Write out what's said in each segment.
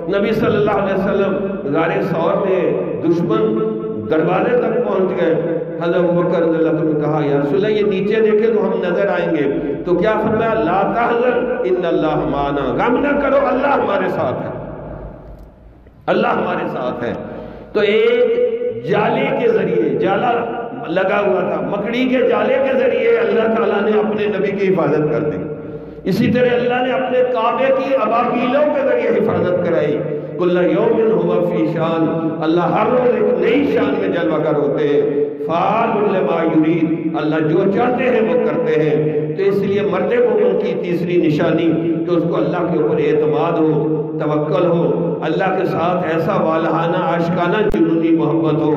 نبی صلی اللہ علیہ وسلم غار ثور میں دشمن دروازے تک پہنچ گئے. حضرت ابوبکر رضی اللہ عنہ نے کہا یا رسول اللہ یہ نیچے دیکھیں تو ہم نظر آئیں گے. تو کیا فرمایا؟ لا تحزن ان اللہ معنا، غم نہ کرو اللہ ہمارے ساتھ ہے، اللہ ہمارے ساتھ ہے. تو ایک جالے کے ذریعے، جالا لگا ہوا تھا، مکڑی کے جالے کے ذریعے اللہ تعالیٰ نے اپنے نبی کی حفاظت کر دی. اسی طرح اللہ نے اپنے کعبے کی ابابیلوں کے ذریعے حفاظت کرائی. کل یوم ہوا فی شان، اللہ ہر روز ایک نئی شان میں جلوہ گر ہوتے ہیں. فعال لما یرید، اللہ جو چاہتے ہیں وہ کرتے ہیں. تو اس لیے مرد مومن کی تیسری نشانی کہ اس کو اللہ کے اوپر اعتماد ہو، توکل ہو، اللہ کے ساتھ ایسا والہانہ عاشقانہ جنونی محبت ہو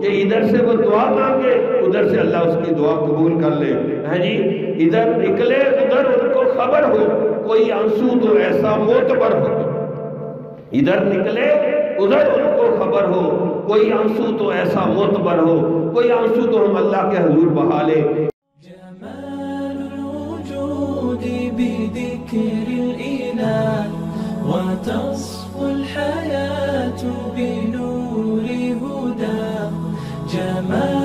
کہ ادھر سے وہ دعا مانگے ادھر سے اللہ اس کی دعا قبول کر لے. جی ادھر نکلے ادھر ان کو خبر ہو، کوئی آنسو تو ایسا معتبر ہو، ادھر نکلے ادھر ان کو خبر ہو، کوئی آنسو تو ایسا معتبر ہو، کوئی آنسو تو ہم اللہ کے حضور بہا لے. جمال الوجود بذكر الإله وتصفو الحياة بنور هداه. جمال